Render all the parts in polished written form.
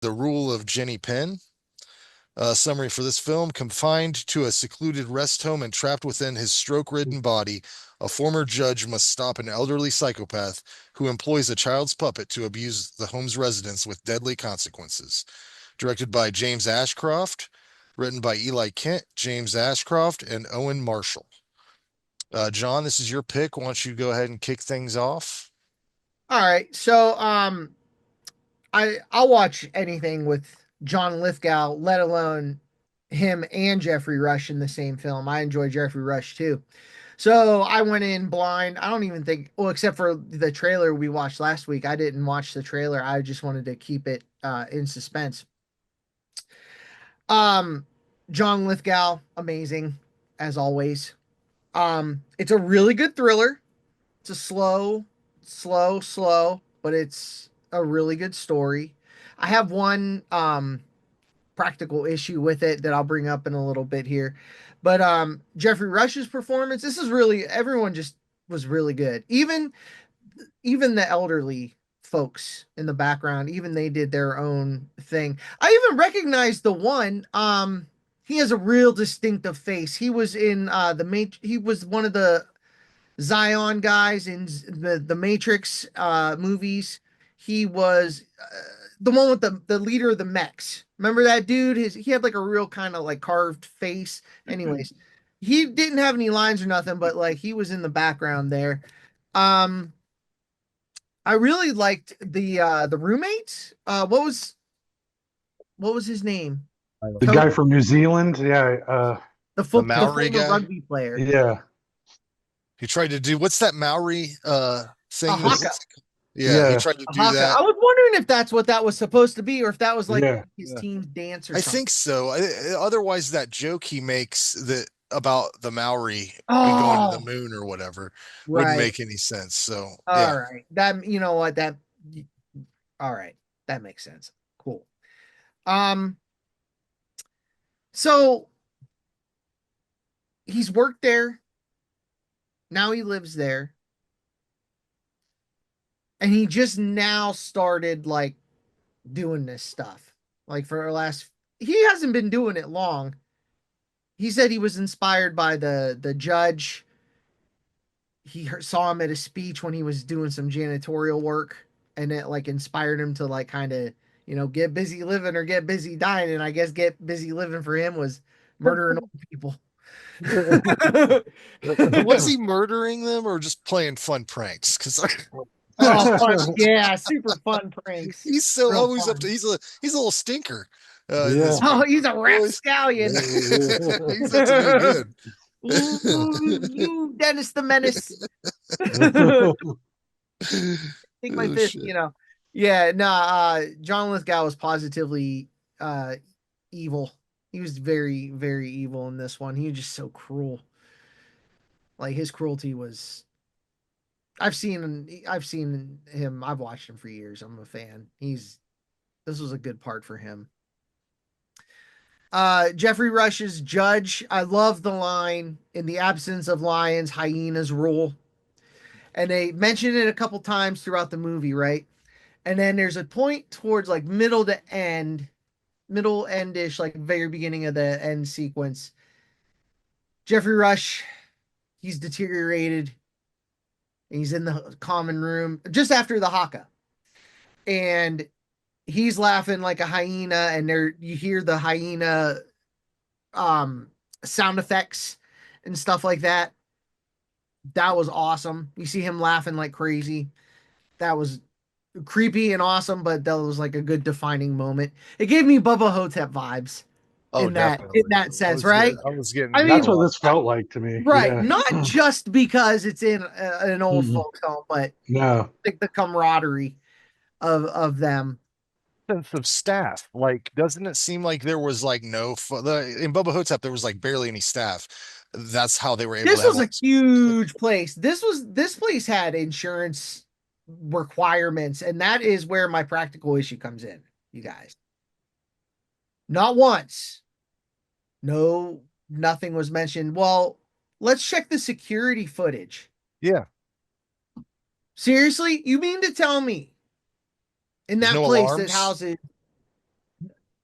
The Rule of Jenny Penn. Summary for this film: confined to a secluded rest home and trapped within his stroke-ridden body, a former judge must stop an elderly psychopath who employs a child's puppet to abuse the home's residents with deadly consequences. Directed by James Ashcroft, written by Eli Kent, James Ashcroft, and Owen Marshall. John, this is your pick. Why don't you go ahead and kick things off? All right. I'll watch anything with John Lithgow, let alone him and Geoffrey Rush in the same film. I enjoy Geoffrey Rush too. So I went in blind. I don't even think, well, except for the trailer we watched last week. I didn't watch the trailer. I just wanted to keep it in suspense. Um, John Lithgow, amazing as always. It's a really good thriller. It's a slow, but it's a really good story. I have one practical issue with it that I'll bring up in a little bit here. But Geoffrey Rush's performance, this is really everyone just was really good. Even the elderly folks in the background, even they did their own thing. I even recognized the one he has a real distinctive face. He was in he was one of the Zion guys in the Matrix movies. He was the one with the leader of the mechs. Remember that dude? He had like a real kind of like carved face. Anyways, he didn't have any lines or nothing, but like he was in the background there. Um, I really liked the roommate. What was his name? The Tony, guy from New Zealand, The the Maori former guy. rugby player. yeah, He tried to do what's that Maori A thing haka. that yeah, he yeah, tried to A do haka. that. I was wondering if that's what that was supposed to be, or if that was like yeah, his yeah. team's dance or I something. think so. Otherwise, that joke he makes that about the Maori going to the Oh, moon or whatever wouldn't right. make any sense. So All yeah, right. That you know what that. All right, that makes sense. Cool. Um. So he's worked there. Now he lives there, and he just now started like doing this stuff. Like for the last, he hasn't been doing it long. He said he was inspired by the judge. Saw him at a speech when he was doing some janitorial work, and it like inspired him to like kind of get busy living or get busy dying. And I guess get busy living for him was murdering old people. was he murdering them or just playing fun pranks? Because Oh, fun. Yeah, super fun pranks. he's so Real always up to fun. he's a little stinker in Yeah. this Oh, movie. he's a Always, rapscallion. he's up to no good. You, Dennis the Menace. Take my Oh fist, shit. Yeah, no, John Lithgow was positively uh evil. He was very, very evil in this one. He was just so cruel. Like his cruelty was I've seen him, I've watched him for years. I'm a fan. This was a good part for him. Geoffrey Rush's judge. I love the line, in the absence of lions, hyenas rule. And they mention it a couple times throughout the movie, right? And then there's a point towards like middle endish, like very beginning of the end sequence. Geoffrey Rush, he's deteriorated. He's in the common room just after the haka, and he's laughing like a hyena. And there, you hear the hyena um sound effects and stuff like that. That was awesome. You see him laughing like crazy. That was creepy and awesome, but that was like a good defining moment. It gave me Bubba Hotep vibes Oh, in definitely. that sense, right? I was I getting That's mean, what a this felt like to me. right, Yeah. not just because it's in an old Mm-mm. folk home, but No. like the camaraderie of them. sense of staff. Like, doesn't it seem like there was like in Bubba Hotep there was like barely any staff. That's how they were able to This have was all a this. huge place. This place had insurance requirements, and that is where my practical issue comes in, you guys. Not once. No, nothing was mentioned. Well, let's check the security footage. Yeah, Seriously? You mean to tell me in there's that no place that alarms. houses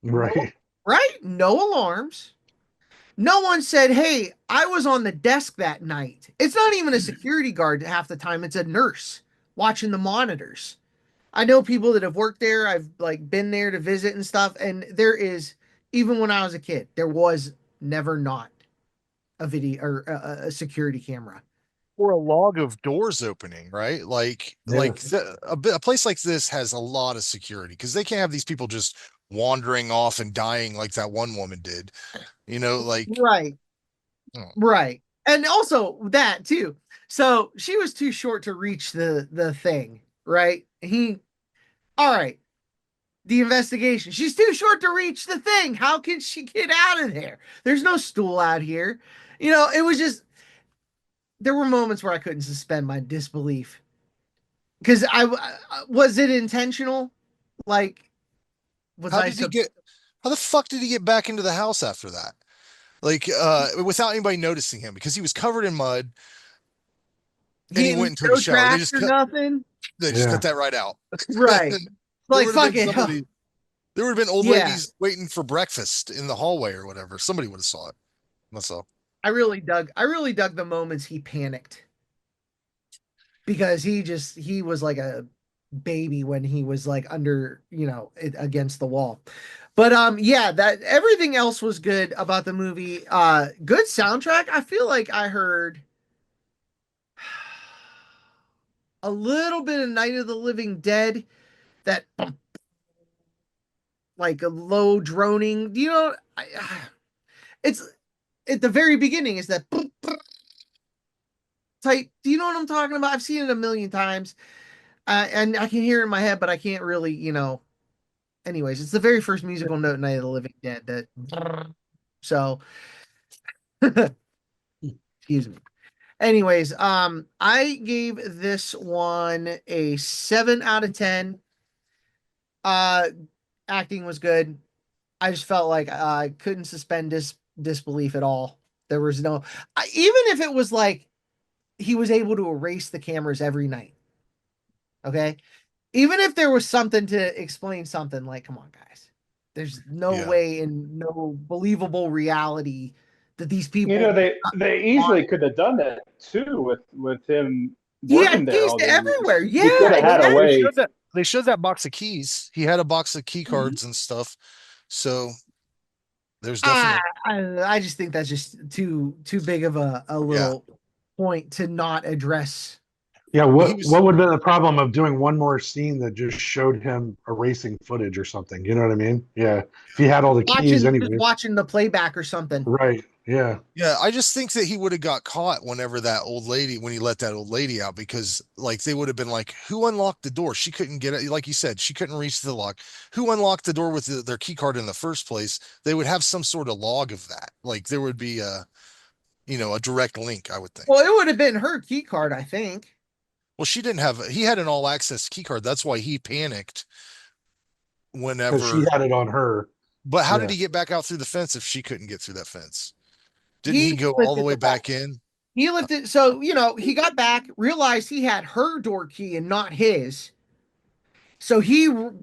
No, Right. right? No alarms. No one said, "Hey, I was on the desk that night." It's not even a security guard half the time. It's a nurse watching the monitors. I know people that have worked there. I've like been there to visit and stuff, and there is, even when I was a kid, there was never not a video or a security camera. Or a log of doors opening, right? Yeah. A place like this has a lot of security because they can't have these people just wandering off and dying like that one woman did. Like, Right, oh, right. And also that too. So she was too short to reach the thing, right? All right, the investigation. She's too short to reach the thing. How can she get out of there? There's no stool out here. It was just there were moments where I couldn't suspend my disbelief because was it intentional? Like, was how I did he sub? get? How the fuck did he get back into the house after that? Like, without anybody noticing him because he was covered in mud and He he went didn't and took a no shower. They tracks just or cut. nothing. They just cut Yeah. that right out. Right. There Like would have fuck been it. Oh, somebody. There would have been old yeah. ladies waiting for breakfast in the hallway or whatever. Somebody would have saw it. That's all. I really dug the moments he panicked because he was like a baby when he was like under, against the wall. But yeah, that everything else was good about the movie. Good soundtrack. I feel like I heard a little bit of Night of the Living Dead, that like a low droning. It's at the very beginning is that type. Do you know what I'm talking about? I've seen it a million times, and I can hear it in my head, but I can't really, Anyways, it's the very first musical note in Night of the Living Dead. So, excuse me. Anyways, I gave this one a 7 out of 10. Uh, Acting was good. I just felt like I couldn't suspend disbelief at all. There was no, even if it was like he was able to erase the cameras every night. Okay, even if there was something to explain something, like, come on, guys, there's no Yeah. way in no believable reality that these You people know, they easily could have done that too with him he had working there keys all to the everywhere. years. He could Yeah, have Well, had a yeah. way. they showed that box of keys. He had a box of key Mhm. cards and stuff. So there's I, definitely I just think that's just too big of a yeah. little point to not address. Yeah. Well, he What was would have been the problem of doing one more scene that just showed him erasing footage or something? You know what I mean? Yeah. If he had all the keys Watching, just anyways. watching the playback or something. Right. Yeah. yeah, I just think that he would have got caught whenever that old lady when he let that old lady out because like they would have been like, who unlocked the door? She couldn't get it. Like you said, she couldn't reach the lock. Who unlocked the door with their key card in the first place? They would have some sort of log of that. Like there would be a direct link, I would Well, think. it would have been her key card, I think. Well, she didn't have he had an all access key card. That's why he panicked Because she whenever. had it on her. But how did Yeah. he get back out through the fence if she couldn't get through that fence? Didn't he He go all the lifted way the lock. back in? He lifted, so he got back, realized he had her door key and not his. So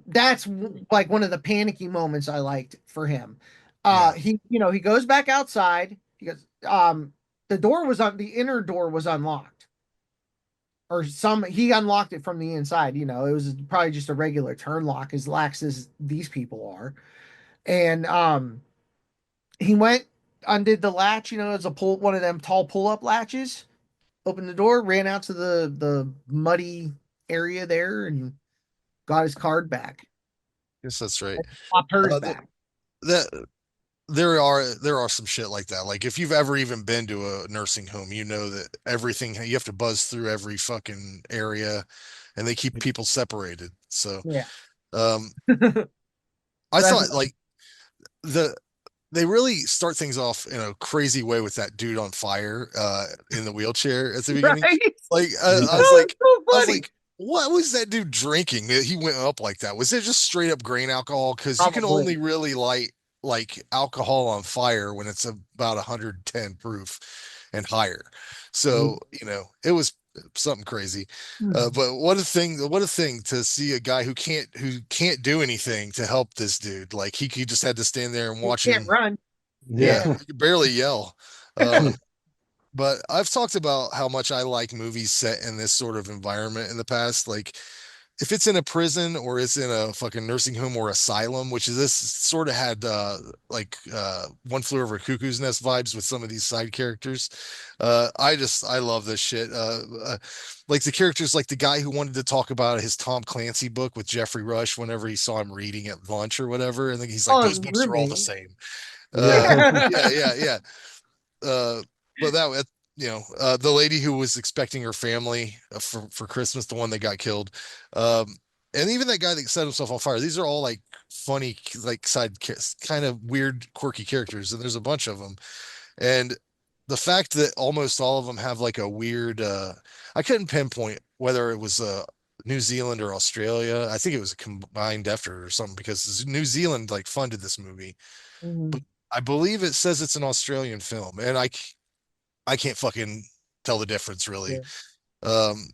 that's like one of the panicky moments I liked for him. Yeah. He goes back outside. He goes, the inner door was unlocked, or he unlocked it from the inside. It was probably just a regular turn lock, as lax as these people are. And he went, undid the latch. It's one of them tall pull up latches. Opened the door, ran out to the muddy area there, and got his card back. Guess that's right. Popped hers Uh, back. that there are some shit like that. Like if you've ever even been to a nursing home, you know that everything you have to buzz through every fucking area, and they keep people separated. So, Yeah. um, I So that's thought like the they really start things off in a crazy way with that dude on fire in the wheelchair at the beginning. right. Like Yeah. So I was funny. like, what was that dude drinking that he went up like that? Was it just straight up grain alcohol? Because you can only Probably. really light like alcohol on fire when it's about 110 proof and higher. So, it was something crazy. But what a thing to see a guy who can't do anything to help this dude. Like he just had to stand there and He watch can't him. run. Yeah, Yeah. Yeah. he could barely yell. Um, but I've talked about how much I like movies set in this sort of environment in the past. Like if it's in a prison or it's in a fucking nursing home or asylum, which is this sort of had One Flew Over Cuckoo's Nest vibes with some of these side characters. I love this shit. Like the characters, like the guy who wanted to talk about his Tom Clancy book with Jeffrey Rush whenever he saw him reading at lunch or whatever, and then he's like, Oh, his those books are all the roommate. same. Yeah. Yeah, yeah, yeah. Uh, but the lady who was expecting her family for Christmas, the one that got killed, um, and even that guy that set himself on fire. These are all like funny, like kind of weird, quirky characters, and there's a bunch of them. And the fact that almost all of them have like a weird, I couldn't pinpoint whether it was New Zealand or Australia. I think it was a combined effort or something because New Zealand like funded this movie, but Mhm. I believe it says it's an Australian film, and I can't fucking tell the difference really. Yeah. Um,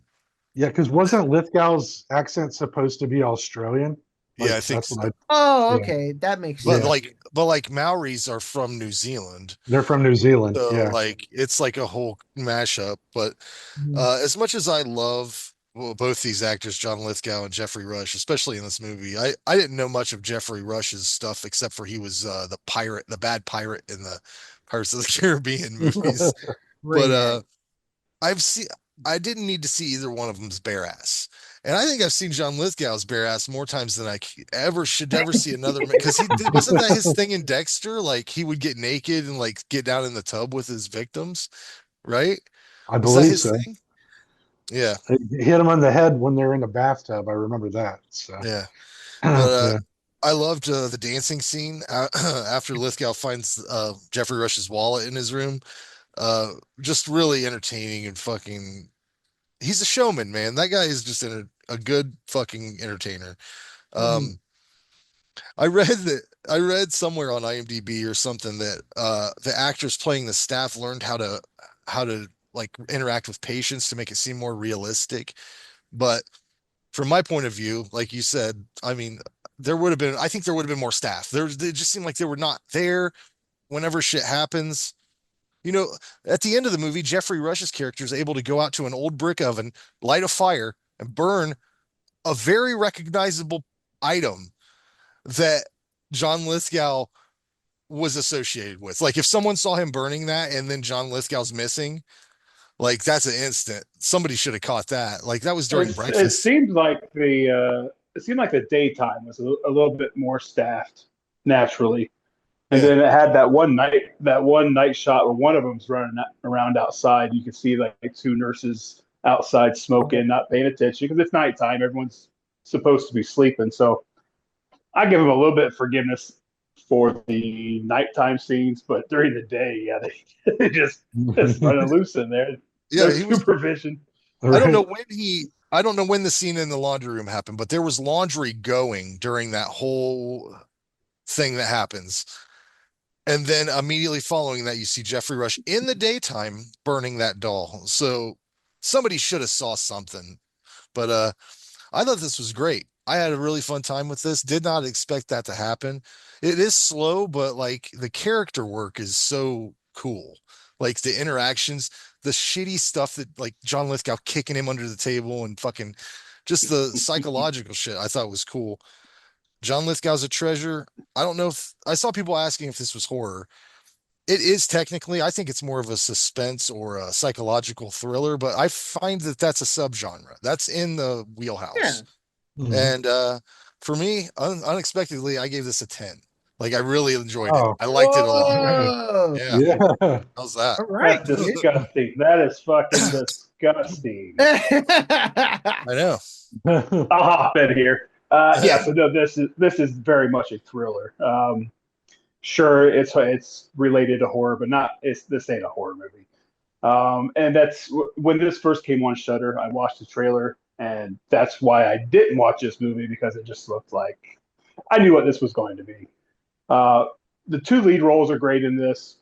Yeah, because wasn't Lithgow's accent supposed to be Australian? yeah, I Like think that's what so. I. Oh, Yeah, okay. That makes But yeah. sense. like Maoris are from New Zealand, They're from New Zealand. so Yeah. like it's like a whole mashup. But Mhm. as much as I love both these actors, John Lithgow and Geoffrey Rush, especially in this movie, I didn't know much of Geoffrey Rush's stuff except for he was the bad pirate in the Pirates of the Caribbean movies. But Great act. I've seen I didn't need to see either one of them's bare ass. And I think I've seen John Lithgow's bare ass more times than ever should ever see another man. Because wasn't that his thing in Dexter? Like he would get naked and like get down in the tub with his victims, right? I Was that believe his so. thing? Yeah, It hit him on the head when they're in the bathtub. I remember that. So yeah. But yeah. I loved the dancing scene after Lithgow finds Jeffrey Rush's wallet in his room. Uh, just really entertaining and fucking. He's a showman, man. That guy is just a good fucking entertainer. Mhm. Um, I read somewhere on IMDb or something that the actors playing the staff learned how to like interact with patients to make it seem more realistic. But from my point of view, like you said, I mean, I think there would have been more staff. It just seemed like they were not there whenever shit happens. You know, at the end of the movie, Jeffrey Rush's character is able to go out to an old brick oven, light a fire, and burn a very recognizable item that John Lithgow was associated with. Like if someone saw him burning that and then John Lithgow's missing, like that's an instant. Somebody should have caught that. Like that was during It breakfast. seemed like the daytime was a little bit more staffed naturally. And Yeah. then it had that one night shot where one of them's running around outside. You can see like two nurses outside smoking, not paying attention because it's nighttime. Everyone's supposed to be sleeping. So I give them a little bit of forgiveness for the nighttime scenes, but during the day, yeah, they just running loose in there. Yeah, No he was supervision. I don't know Right. when I don't know when the scene in the laundry room happened, but there was laundry going during that whole thing that happens. And then immediately following that, you see Jeffrey Rush in the daytime burning that doll. So somebody should have saw something. But I thought this was great. I had a really fun time with this. Did not expect that to happen. It is slow, but like the character work is so cool. Like the interactions, the shitty stuff that like John Lithgow kicking him under the table and fucking just the psychological shit I thought was cool. John Lithgow's a treasure. I don't know if I saw people asking if this was horror. It is technically, I think it's more of a suspense or a psychological thriller, but I find that that's a subgenre. That's in the Yeah. wheelhouse. Mhm. And for me, unexpectedly, I gave this a 10. Like I really enjoyed it. Oh, I liked it a lot. Whoa. Yeah. yeah. How's that? All right, That's dude. disgusting. That is fucking disgusting. I know. I'll hop in here. Yeah, Yeah. so no, this is very much a thriller. Sure, it's related to horror, but not. This ain't a horror movie. And that's when this first came on Shutter. I watched the trailer, and that's why I didn't watch this movie because it just looked like I knew what this was going to be. Uh, the two lead roles are great in this.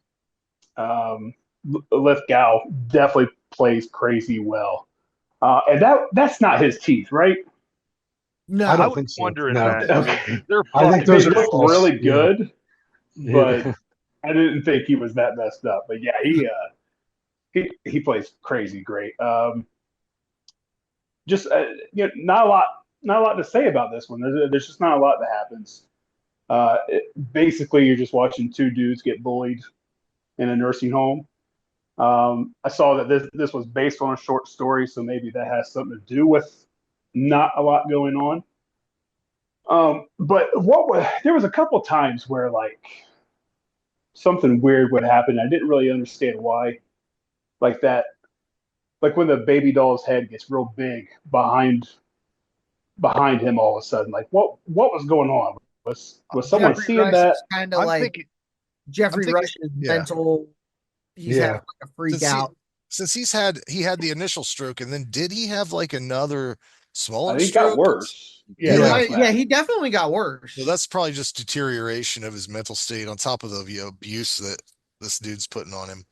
Um, Lithgow definitely plays crazy well. And that's not his teeth, right? No, I I don't was think so. wondering No. that. Okay. They're I think fucking They those are look false. really Yeah. good, but I didn't think he was that messed up. But yeah, he plays crazy great. Just not a lot to say about this one. There's just not a lot that happens. Basically, you're just watching two dudes get bullied in a nursing home. I saw that this was based on a short story, so maybe that has something to do with not a lot going on. But there was a couple times where like something weird would happen. I didn't really understand why, like that, like when the baby doll's head gets real big behind him all of a sudden. Like what was going on? Was someone Jeffrey seeing Rush that? is kind of I'm like thinking, I'm Jeffrey thinking, Rush is yeah. mental. He's Yeah. having like a freak Since he, out. since he had the initial stroke, and then did he have like another I smaller think it got stroke? worse. He Yeah. might, yeah, he definitely got worse. So that's probably just deterioration of his mental state on top of the abuse that this dude's putting on him.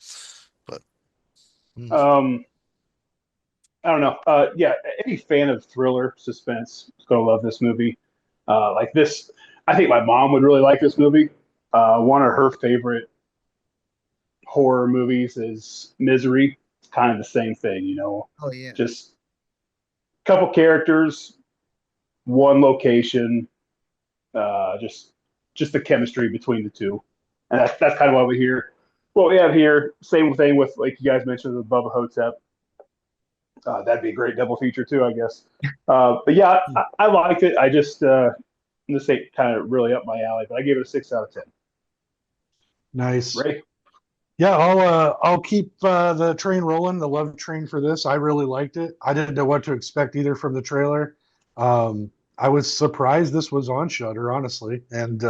But Um, I don't know. Yeah, any fan of thriller suspense is gonna love this movie. Like this, I think my mom would really like this movie. One of her favorite horror movies is Misery. It's kind of the same thing, Oh yeah. just a couple characters, one location, just the chemistry between the two, and that's kind of what we hear. What we have here, same thing with like you guys mentioned with Bubba Hotep. That'd be a great double feature too, I guess. But yeah, I liked it. I just this ain't kind of really up my alley, but I gave it a 6 out of 10. Nice. Ray? Yeah, I'll keep the train rolling, the love train for this. I really liked it. I didn't know what to expect either from the trailer. I was surprised this was on Shudder, honestly, and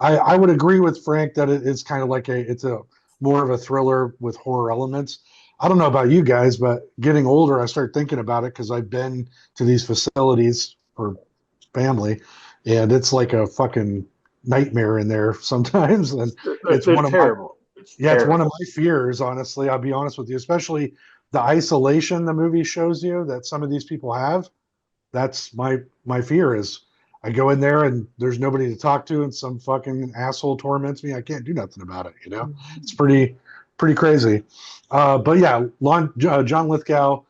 I would agree with Frank that it's kind of like it's a more of a thriller with horror elements. I don't know about you guys, but getting older, I start thinking about it because I've been to these facilities for family, and it's like a fucking nightmare in there sometimes, and it's They're one of my terrible. it's one of my fears, honestly. I'll be honest with you, especially the isolation the movie shows you that some of these people have. That's my fear is I go in there and there's nobody to talk to and some fucking asshole torments me. I can't do nothing about it, you know? It's pretty crazy. But yeah, John Lithgow,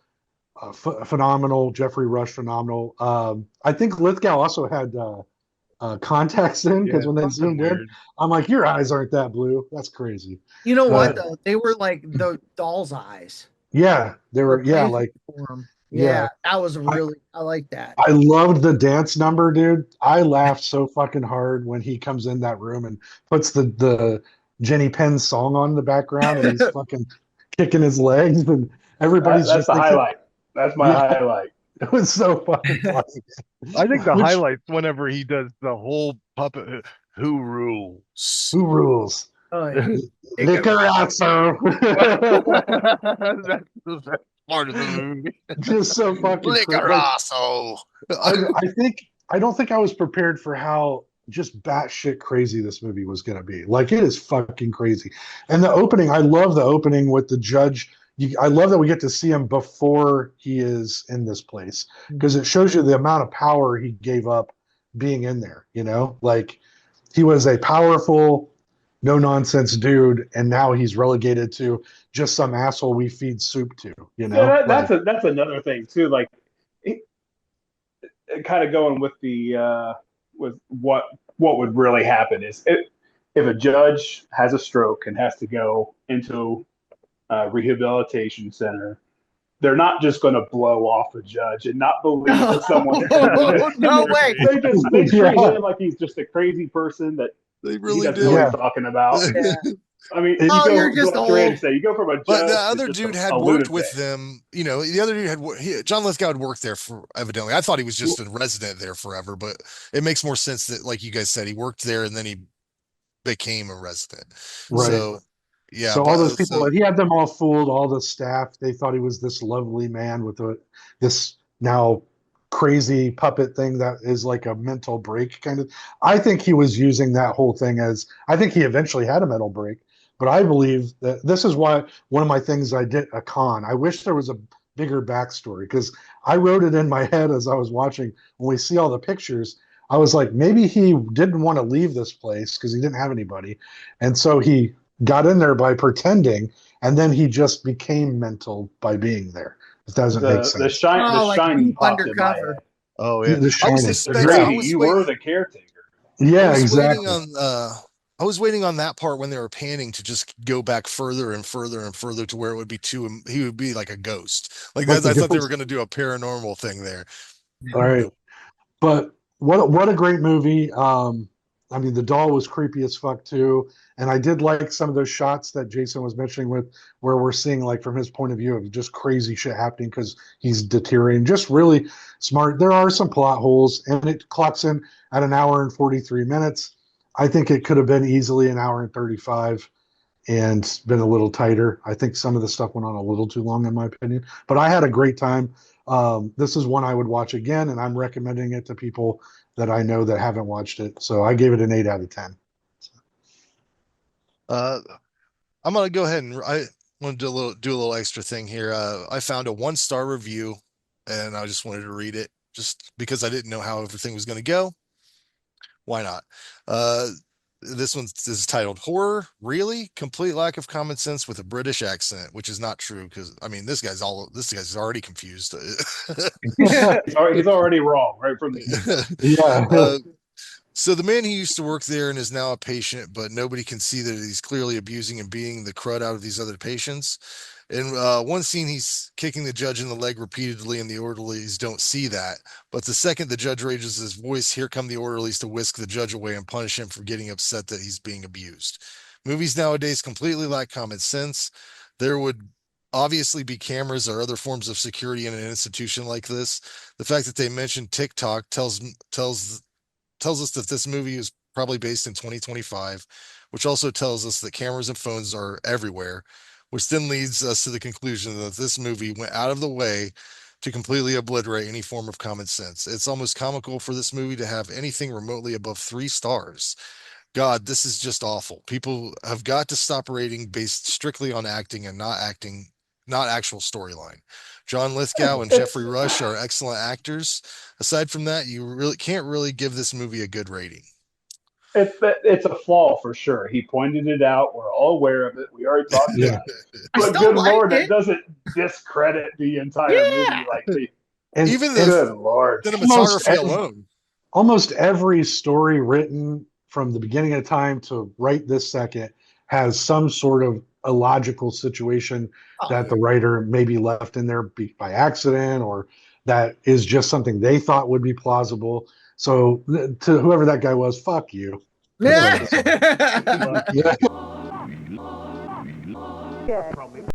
phenomenal. Jeffrey Rush, phenomenal. I think Lithgow also had contacts in because Yeah, when they something zoomed in, weird. I'm like, your eyes aren't that blue. That's crazy. You know what But though? They were like the doll's eyes. yeah, they were, yeah, Replacement like, for him. yeah. Yeah, that was I, really I like that. I loved the dance number, dude. I laughed so fucking hard when he comes in that room and puts the Jenny Penn song on in the background and he's fucking kicking his legs and everybody's That's just the thinking, highlight. That's my yeah, highlight. it was so fucking funny. I think the Which highlights whenever he does the whole puppet who rules. who rules? Oh yeah. Liquorazzo. That's the best part of the movie. Just so fucking like Licarasso. I don't think I was prepared for how just batshit crazy this movie was going to be. Like it is fucking crazy. And the opening, I love the opening with the judge. I love that we get to see him before he is in this place because it shows you the amount of power he gave up being in there. You know, like he was a powerful, no nonsense dude, and now he's relegated to just some asshole we feed soup to. You Yeah, know, like that's another thing too. Like, kind of going with the with what would really happen is if a judge has a stroke and has to go into a rehabilitation center, they're not just going to blow off a judge and not believe that someone is No way. they treat yeah, him like he's just a crazy person that They he really doesn't know what did. yeah. he's talking about. Yeah. I mean, It- you Oh, go you're just like Randy old. said, you go from a But the judge to other just dude a had worked lunatic. with them. You know, the other dude John Lithgow had worked there for evidently. I thought he was just a resident there forever, but it makes more sense that, like you guys said, he worked there and then he became a resident. Right. So, yeah, So all but those people, so he had them all fooled. All the staff, they thought he was this lovely man with this now crazy puppet thing that is like a mental break kind of. I think he was using that whole thing as. I think he eventually had a mental break, but I believe that this is why one of my things I did a con. I wish there was a bigger backstory, because I wrote it in my head as I was watching. When we see all the pictures, I was like, maybe he didn't want to leave this place because he didn't have anybody, and so he got in there by pretending, and then he just became mental by being there. It doesn't make The sense. Oh, like Shining deep popped in my undercover. head. Oh yeah. The I was Shining, suspecting. I exactly. Grady, was you waiting. were the caretaker. I Yeah, was waiting exactly. on. I was waiting on that part when they were panning to just go back further and further and further to where it would be too. He would be like a ghost. Like Like that. the I thought they ghost. were going to do a paranormal thing there. All right. But what a great movie. I mean, the doll was creepy as fuck too, and I did like some of those shots that Jason was mentioning with where we're seeing like from his point of view of just crazy shit happening because he's deteriorating. Just really smart. There are some plot holes, and it clocks in at an hour and 43 minutes. I think it could have been easily an hour and 35 and been a little tighter. I think some of the stuff went on a little too long, in my opinion. But I had a great time. This is one I would watch again, and I'm recommending it to people that I know that haven't watched it. So I gave it an 8 out of 10. Uh, I'm gonna go ahead and I want to do a little extra thing here. I found a 1-star review, and I just wanted to read it just because I didn't know how everything was going to go. Why not? Uh, this one is titled "Horror." Really, complete lack of common sense with a British accent, which is not true because I mean this guy's already confused. He's already wrong right from the get go. Yeah. uh, So the man who used to work there and is now a patient, but nobody can see that he's clearly abusing and beating the crud out of these other patients. In one scene, he's kicking the judge in the leg repeatedly, and the orderlies don't see that. But the second the judge raises his voice, here come the orderlies to whisk the judge away and punish him for getting upset that he's being abused. Movies nowadays completely lack common sense. There would obviously be cameras or other forms of security in an institution like this. The fact that they mentioned TikTok tells us that this movie is probably based in 2025, which also tells us that cameras and phones are everywhere, which then leads us to the conclusion that this movie went out of the way to completely obliterate any form of common sense. It's almost comical for this movie to have anything remotely above 3 stars. God, this is just awful. People have got to stop rating based strictly on acting and not actual storyline. John Lithgow and Geoffrey It's Rush are excellent actors. Aside from that, you really can't really give this movie a good rating. it's a flaw for sure. He pointed it out. We're all aware of it. We already talked Yeah. about it. I But still good like lord, that it. doesn't discredit the entire movie. Yeah. Like the Even the good lord. almost cinematography alone. almost every story written from the beginning of time to right this second has some sort of illogical situation Oh that yeah. the writer maybe left in there by accident, or that is just something they thought would be plausible. So to whoever that guy was, fuck you. That's all I'm saying. Yeah. Fuck Yeah. you.